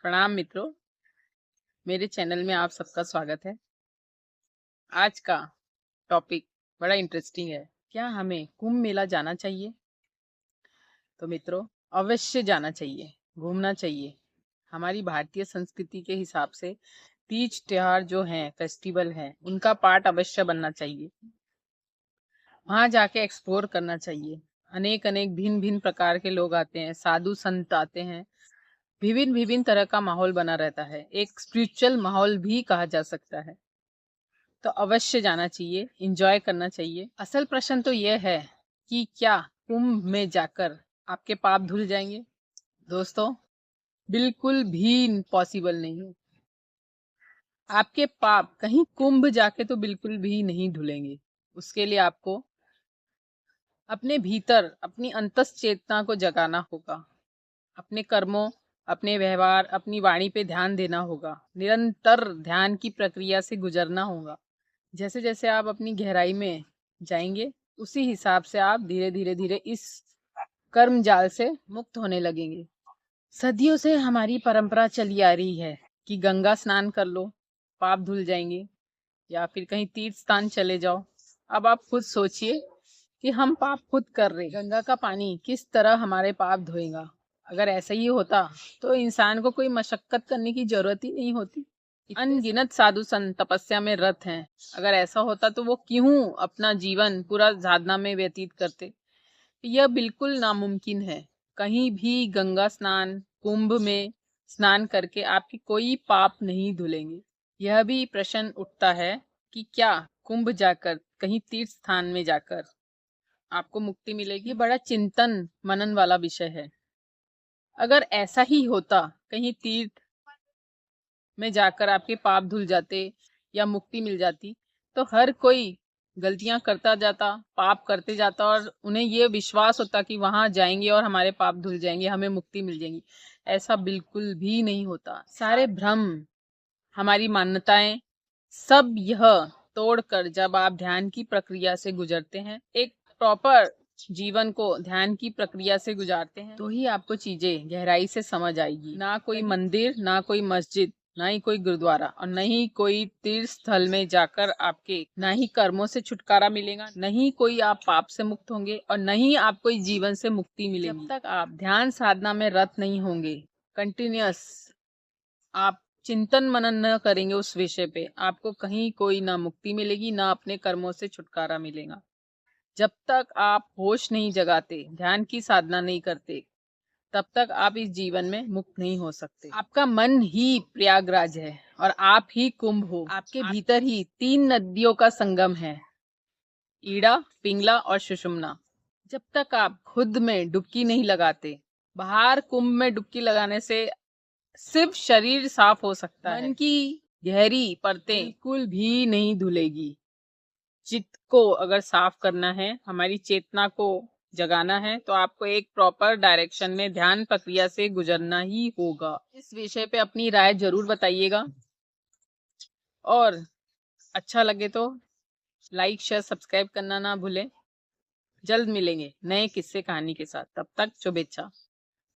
प्रणाम मित्रों, मेरे चैनल में आप सबका स्वागत है। आज का टॉपिक बड़ा इंटरेस्टिंग है। क्या हमें कुंभ मेला जाना चाहिए? तो मित्रों, अवश्य जाना चाहिए, घूमना चाहिए। हमारी भारतीय संस्कृति के हिसाब से तीज त्योहार जो हैं, फेस्टिवल हैं, उनका पार्ट अवश्य बनना चाहिए। वहां जाके एक्सप्लोर करना चाहिए। अनेक अनेक भिन्न भिन्न प्रकार के लोग आते हैं, साधु संत आते हैं, विभिन्न विभिन्न तरह का माहौल बना रहता है। एक स्पिरिचुअल माहौल भी कहा जा सकता है। तो अवश्य जाना चाहिए, एंजॉय करना चाहिए। असल प्रश्न तो यह है कि क्या कुंभ में जाकर आपके पाप धुल जाएंगे? दोस्तों, बिल्कुल भी पॉसिबल नहीं है। आपके पाप कहीं कुंभ जाके तो बिल्कुल भी नहीं धुलेंगे। उसके लिए आपको अपने भीतर अपनी अंतस चेतना को जगाना होगा। अपने कर्मों, अपने व्यवहार, अपनी वाणी पे ध्यान देना होगा। निरंतर ध्यान की प्रक्रिया से गुजरना होगा। जैसे जैसे आप अपनी गहराई में जाएंगे, उसी हिसाब से आप धीरे धीरे धीरे इस कर्म जाल से मुक्त होने लगेंगे। सदियों से हमारी परंपरा चली आ रही है कि गंगा स्नान कर लो, पाप धुल जाएंगे, या फिर कहीं तीर्थ स्थान चले जाओ। अब आप खुद सोचिए कि हम पाप खुद कर रहे, गंगा का पानी किस तरह हमारे पाप धोएगा? अगर ऐसा ही होता तो इंसान को कोई मशक्कत करने की जरूरत ही नहीं होती। अनगिनत साधु संत तपस्या में रत हैं। अगर ऐसा होता तो वो क्यों अपना जीवन पूरा साधना में व्यतीत करते? यह बिल्कुल नामुमकिन है। कहीं भी गंगा स्नान, कुंभ में स्नान करके आपके कोई पाप नहीं धुलेंगे। यह भी प्रश्न उठता है कि क्या कुंभ जाकर, कहीं तीर्थ स्थान में जाकर आपको मुक्ति मिलेगी? बड़ा चिंतन मनन वाला विषय है। अगर ऐसा ही होता, कहीं तीर्थ में जाकर आपके पाप धुल जाते या मुक्ति मिल जाती, तो हर कोई गलतियां करता जाता, पाप करते जाता, और उन्हें ये विश्वास होता कि वहां जाएंगे और हमारे पाप धुल जाएंगे, हमें मुक्ति मिल जाएगी। ऐसा बिल्कुल भी नहीं होता। सारे भ्रम, हमारी मान्यताएं, सब यह तोड़कर जब आप ध्यान की प्रक्रिया से गुजरते हैं, एक प्रॉपर जीवन को ध्यान की प्रक्रिया से गुजारते हैं, तो ही आपको चीजें गहराई से समझ आएगी। ना कोई मंदिर, ना कोई मस्जिद, ना ही कोई गुरुद्वारा, और न ही कोई तीर्थ स्थल में जाकर आपके ना ही कर्मों से छुटकारा मिलेगा, न ही कोई आप पाप से मुक्त होंगे, और न ही आपको इस जीवन से मुक्ति मिलेगी। जब तक आप ध्यान साधना में रत नहीं होंगे, कंटिन्यूअस आप चिंतन मनन न करेंगे उस विषय पे, आपको कहीं कोई ना मुक्ति मिलेगी, ना अपने कर्मों से छुटकारा मिलेगा। जब तक आप होश नहीं जगाते, ध्यान की साधना नहीं करते, तब तक आप इस जीवन में मुक्त नहीं हो सकते। आपका मन ही प्रयागराज है और आप ही कुंभ हो। आपके भीतर ही 3 नदियों का संगम है, ईड़ा, पिंगला और सुषुम्ना। जब तक आप खुद में डुबकी नहीं लगाते, बाहर कुंभ में डुबकी लगाने से सिर्फ शरीर साफ हो सकता है, मन की गहरी परतें बिल्कुल भी नहीं धुलेगी। चित्त को अगर साफ करना है, हमारी चेतना को जगाना है, तो आपको एक प्रॉपर डायरेक्शन में ध्यान प्रक्रिया से गुजरना ही होगा। इस विषय पे अपनी राय जरूर बताइएगा, और अच्छा लगे तो लाइक, शेयर, सब्सक्राइब करना ना भूलें। जल्द मिलेंगे नए किस्से कहानी के साथ। तब तक शुभेच्छा।